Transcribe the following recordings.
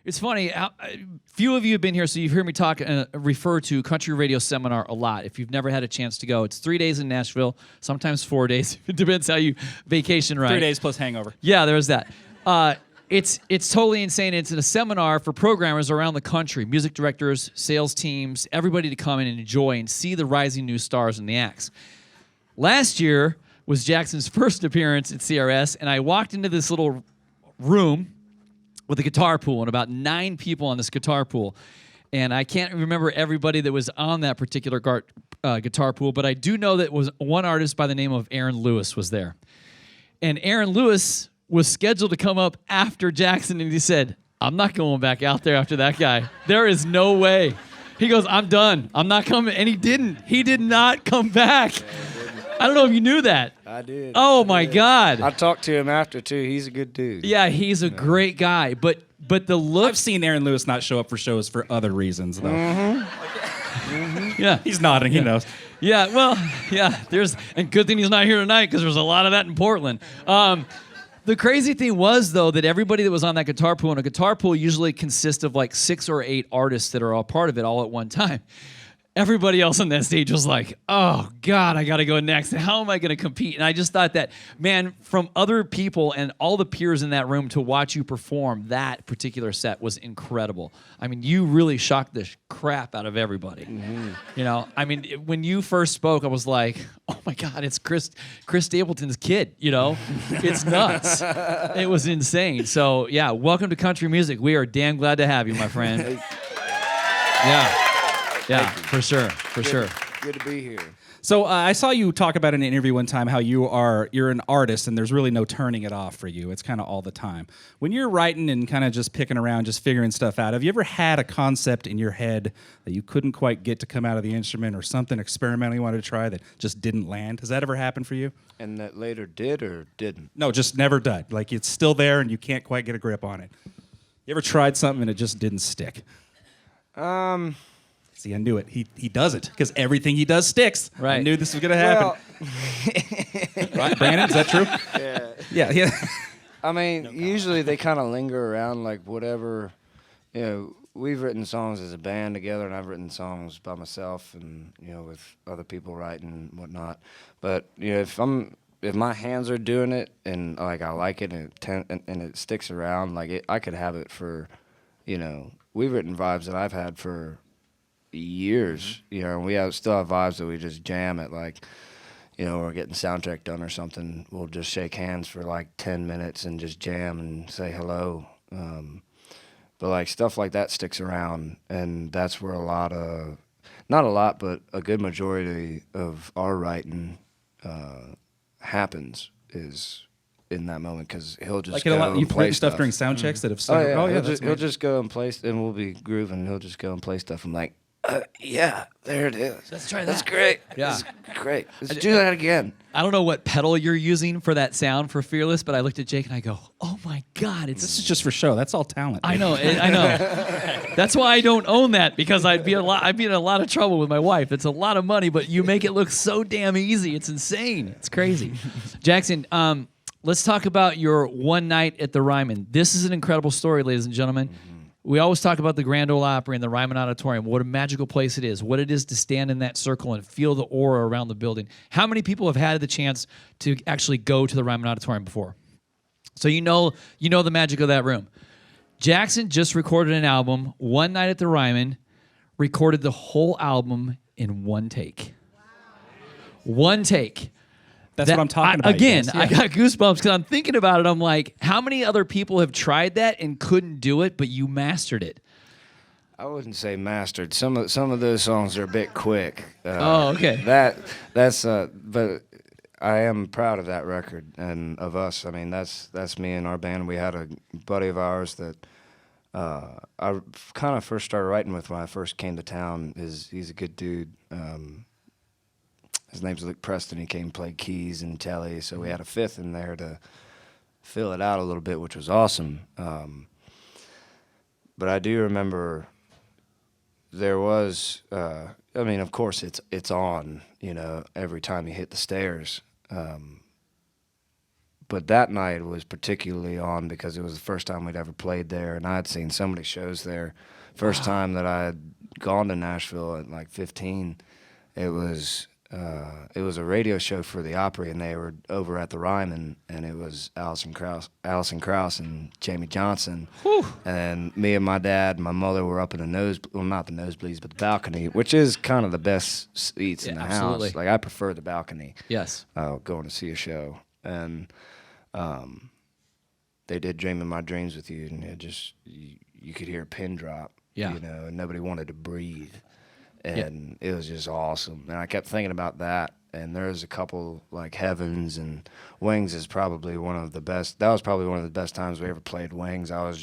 It's funny. Few of you have been here, so you've heard me talk refer to Country Radio Seminar a lot. If you've never had a chance to go, it's 3 days in Nashville, sometimes 4 days. It depends how you vacation, right? 3 days plus hangover. Yeah, there's that. It's totally insane. It's a seminar for programmers around the country, music directors, sales teams, everybody to come in and enjoy and see the rising new stars and the acts. Last year was Jackson's first appearance at CRS, and I walked into this little room with a guitar pool and about 9 people on this guitar pool. And I can't remember everybody that was on that particular guitar pool, but I do know that was one artist by the name of Aaron Lewis was there. And Aaron Lewis was scheduled to come up after Jackson, and he said, I'm not going back out there after that guy. There is no way. He goes, I'm done. I'm not coming. And he didn't. He did not come back. I don't know if you knew that. I did. Oh, my God. I talked to him after, too. He's a good dude. Yeah, he's a great guy. But the look... I've seen Aaron Lewis not show up for shows for other reasons, though. Yeah. He's nodding. He knows. Yeah, well, yeah. And good thing he's not here tonight because there's a lot of that in Portland. The crazy thing was, though, that everybody that was on that guitar pool, and a guitar pool usually consists of like 6 or 8 artists that are all part of it all at one time. Everybody else on that stage was like, oh, God, I got to go next. How am I going to compete? And I just thought that, man, from other people and all the peers in that room to watch you perform that particular set was incredible. I mean, you really shocked the crap out of everybody. Mm-hmm. You know, I mean, when you first spoke, I was like, oh, my God, it's Chris Stapleton's kid, you know? It's nuts. It was insane. So, yeah, welcome to country music. We are damn glad to have you, my friend. Yeah. Yeah, for sure, for sure. Good to be here. So I saw you talk about in an interview one time how you're an artist and there's really no turning it off for you. It's kind of all the time. When you're writing and kind of just picking around, just figuring stuff out, have you ever had a concept in your head that you couldn't quite get to come out of the instrument or something experimental you wanted to try that just didn't land? Has that ever happened for you? And that later did or didn't? No, just never did. Like it's still there and you can't quite get a grip on it. You ever tried something and it just didn't stick? See, I knew it. He does it because everything he does sticks. Right. I knew this was going to happen. Right, Brandon? Is that true? Yeah. I mean, usually they kind of linger around like whatever. You know, we've written songs as a band together, and I've written songs by myself, and you know, with other people writing and whatnot. But you know, if my hands are doing it and like I like it and it sticks around, like I could have it for, you know, we've written vibes that I've had for years, you know, and we still have vibes that we just jam at, like, you know, we're getting soundtrack done or something, we'll just shake hands for like 10 minutes and just jam and say hello. But like stuff like that sticks around, and that's where not a lot, but a good majority of our writing happens is in that moment, because he'll just go and play stuff during sound checks that have started. He'll just go and play, and we'll be grooving, and he'll just go and play stuff. I'm like, yeah, there it is. Let's try that. That's great. Yeah. That's great. Let's do that again. I don't know what pedal you're using for that sound for Fearless, but I looked at Jake and I go, oh my God. This is just for show. That's all talent. I know. That's why I don't own that, because I'd be in a lot of trouble with my wife. It's a lot of money, but you make it look so damn easy. It's insane. It's crazy. Jackson, let's talk about your one night at the Ryman. This is an incredible story, ladies and gentlemen. Mm-hmm. We always talk about the Grand Ole Opry and the Ryman Auditorium, what a magical place it is, what it is to stand in that circle and feel the aura around the building. How many people have had the chance to actually go to the Ryman Auditorium before? So you know the magic of that room. Jackson just recorded an album, one night at the Ryman, recorded the whole album in one take. Wow. One take. That's what I'm talking about. Again, I got goosebumps because I'm thinking about it. I'm like, how many other people have tried that and couldn't do it, but you mastered it? I wouldn't say mastered. Some of those songs are a bit quick. Okay. But I am proud of that record and of us. I mean, that's me and our band. We had a buddy of ours that I kind of first started writing with when I first came to town. He's a good dude. His name's Luke Preston. He came and played keys and telly, so we had a fifth in there to fill it out a little bit, which was awesome. But I do remember there was, I mean, of course, it's on, you know, every time you hit the stairs. but that night was particularly on because it was the first time we'd ever played there, and I had seen so many shows there. First time that I had gone to Nashville at like 15, it was a radio show for the Opry, and they were over at the Ryman, and it was Alison Krauss and Jamie Johnson. Whew. And me and my dad and my mother were up in the not the nosebleeds, but the balcony, which is kind of the best seats in the absolutely. house. Like, I prefer the balcony. Yes. Going to see a show. And they did Dream in My Dreams with You, and it just, you could hear a pin drop, Yeah. you know, and nobody wanted to breathe. And it was just awesome. And I kept thinking about that. And there's a couple, like Heavens and Wings is probably one of the best. That was probably one of the best times we ever played Wings. I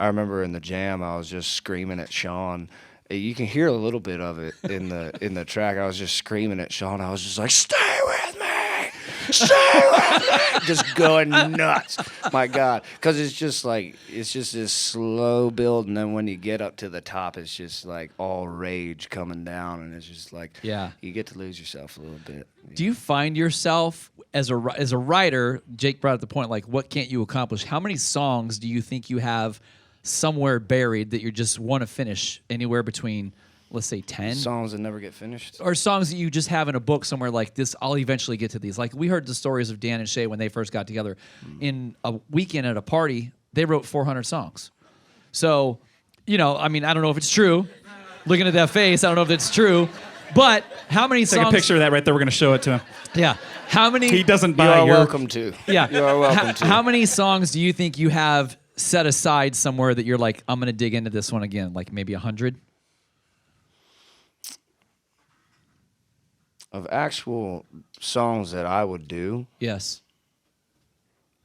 remember in the jam, I was just screaming at Sean. You can hear a little bit of it in the track. I was just screaming at Sean. I was just like, stay with me! Stay with me! Just going nuts. My God. Because it's just this slow build, and then when you get up to the top, it's just like all rage coming down, and it's just like, you get to lose yourself a little bit. Do you find yourself as a writer, Jake brought up the point, like, what can't you accomplish? How many songs do you think you have somewhere buried that you just want to finish? Anywhere between, let's say, 10? Songs that never get finished? Or songs that you just have in a book somewhere, like, this, I'll eventually get to these. Like, we heard the stories of Dan and Shay when they first got together. In a weekend at a party, they wrote 400 songs. So, you know, I mean, I don't know if it's true. Looking at that face, I don't know if it's true. But how many songs... Take a picture of that right there. We're going to show it to him. Yeah. How many... He doesn't You buy are your... welcome to. Yeah. You are welcome to. How many songs do you think you have set aside somewhere that you're like, I'm going to dig into this one again? Like maybe 100? Of actual songs that I would do, Yes.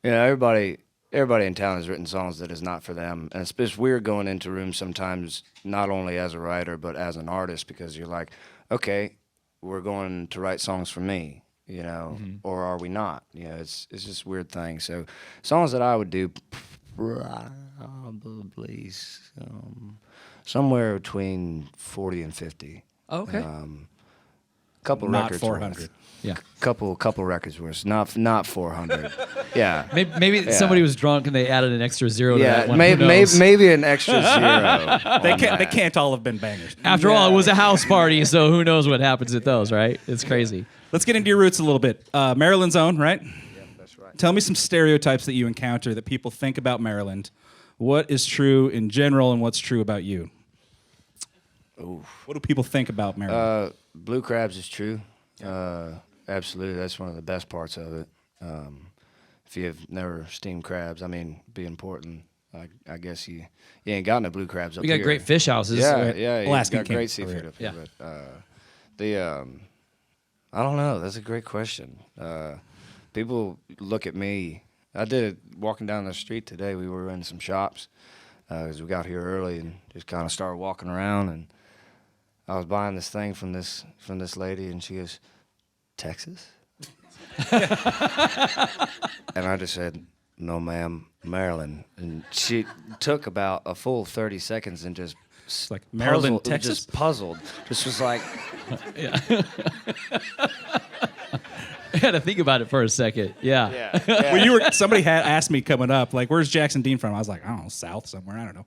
you know, everybody in town has written songs that is not for them. And it's weird going into rooms sometimes, not only as a writer, but as an artist, because you're like, okay, we're going to write songs for me, you know, or are we not? You know, it's just a weird thing. So songs that I would do, probably somewhere between 40 and 50. Oh, okay. Couple Not records 400. worth. Yeah. Couple records worth. Not 400. Yeah. Maybe somebody was drunk and they added an extra zero to that one. Who knows? maybe an extra zero. They can't all have been bangers. After all, it was a house party, so who knows what happens at those, right? It's crazy. Let's get into your roots a little bit. Maryland's own, right? Yeah, that's right. Tell me some stereotypes that you encounter that people think about Maryland. What is true in general and what's true about you? Ooh. What do people think about Maryland? Blue crabs is true. Absolutely, that's one of the best parts of it. If you've never steamed crabs, I mean, being Portland, I guess you ain't got no blue crabs up We here. got great fish houses. Yeah, yeah, you Alaskan got king great over seafood here. up here. Yeah. But I don't know. That's a great question. People look at me. I did it walking down the street today. We were in some shops because we got here early and just kind of started walking around, and I was buying this thing from this lady, and she goes, "Texas?" And I just said, "No, ma'am, Maryland." And she took about a full 30 seconds and just Like Maryland, puzzled, Texas? just puzzled. Just was like, I had to think about it for a second. Yeah. Well, somebody had asked me coming up, like, where's Jackson Dean from? I was like, I don't know, south somewhere. I don't know.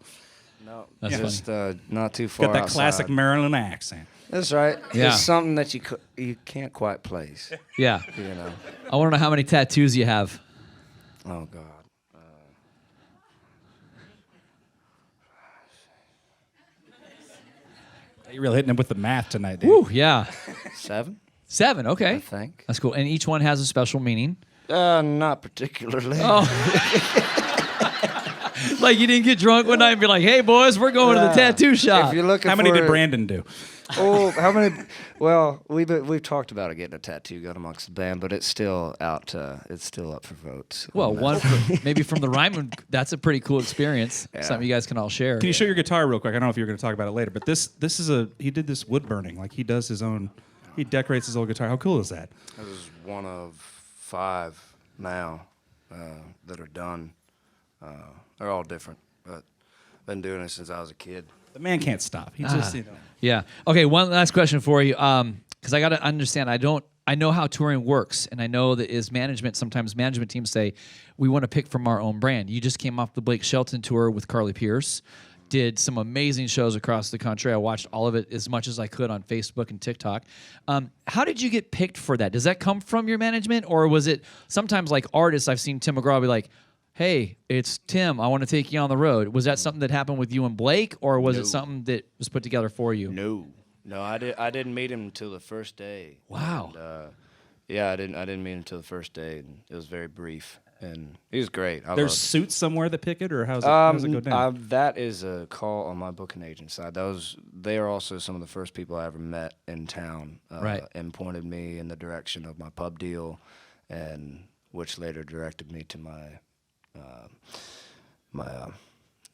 No, That's just not too far Got that outside. classic Maryland accent. That's right. Yeah. It's something that you can't quite place. Yeah. You know. I want to know how many tattoos you have. Oh God. You're really hitting him with the math tonight, dude. Woo, yeah. 7, 7, I okay. think. That's cool. And each one has a special meaning. Not particularly. Oh. Like you didn't get drunk one night and be like, hey, boys, we're going to the tattoo shop. If you're looking How many for did Brandon do? Oh, how many? Well, we've talked about getting a tattoo gun amongst the band, but it's still out. It's still up for votes. Well, one maybe from the Ryman. That's a pretty cool experience. Yeah. Something you guys can all share. Can you show your guitar real quick? I don't know if you're going to talk about it later, but this is he did this wood burning. Like he does his own, he decorates his old guitar. How cool is that? This is one of 5 now that are done. They're all different, but been doing it since I was a kid. The man can't stop. He just, Yeah. Okay. One last question for you, because I got to understand. I don't I know how touring works, and I know that is management. Sometimes management teams say, we want to pick from our own brand. You just came off the Blake Shelton tour with Carly Pierce, did some amazing shows across the country. I watched all of it as much as I could on Facebook and TikTok. How did you get picked for that? Does that come from your management, or was it sometimes like artists? I've seen Tim McGraw be like, hey, it's Tim, I want to take you on the road. Was that something that happened with you and Blake, or was it something that was put together for you? No, I didn't meet him until the first day. Wow. And, yeah, I didn't meet him until the first day, and it was very brief. And he was great. There's suits somewhere that pick it, or how does it go down? That is a call on my booking agent side. They are also some of the first people I ever met in town, Right. and pointed me in the direction of my pub deal, and which later directed me to my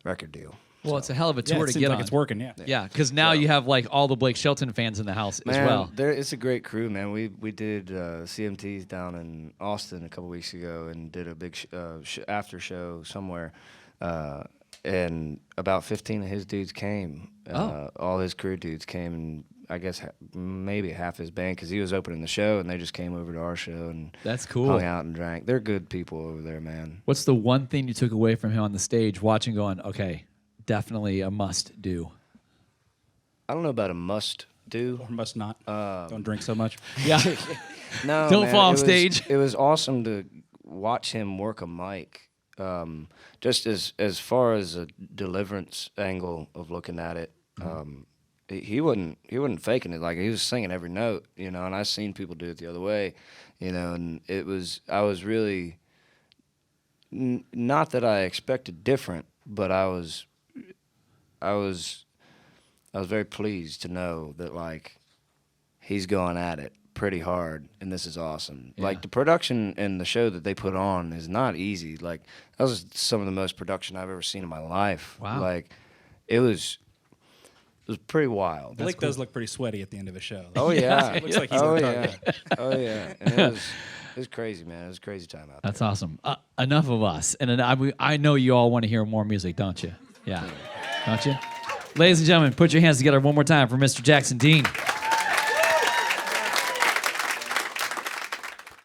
record deal. Well, it's a hell of a tour it to seems get like on. it's working, yeah. Yeah, because now you have like all the Blake Shelton fans in the house as well. It's a great crew, man. We did CMTs down in Austin a couple weeks ago and did a big after show somewhere, and about 15 of his dudes came. All his crew dudes came, and I guess maybe half his band, because he was opening the show, and they just came over to our show and That's cool. hung out and drank. They're good people over there, man. What's the one thing you took away from him on the stage, watching, going, okay, definitely a must do? I don't know about a must do. Or must not. Don't drink so much. Yeah. No, Don't man, fall off it was- stage. It was awesome to watch him work a mic. Just as far as a deliverance angle of looking at it, he wasn't faking it. Like, he was singing every note, you know. And I've seen people do it the other way, you know. And I was really not that I expected different, but I was very pleased to know that, like, he's going at it pretty hard, and this is awesome. Yeah. Like, the production and the show that they put on is not easy. Like, that was some of the most production I've ever seen in my life. Wow. Like, it was pretty wild. Blake does look pretty sweaty at the end of a show. Oh yeah, It looks like he's oh worked yeah, hard. oh yeah. And it was crazy, man. It was a crazy time out there. That's awesome. Enough of us. And then I know you all want to hear more music, don't you? Yeah. Don't you? Ladies and gentlemen, put your hands together one more time for Mr. Jackson Dean.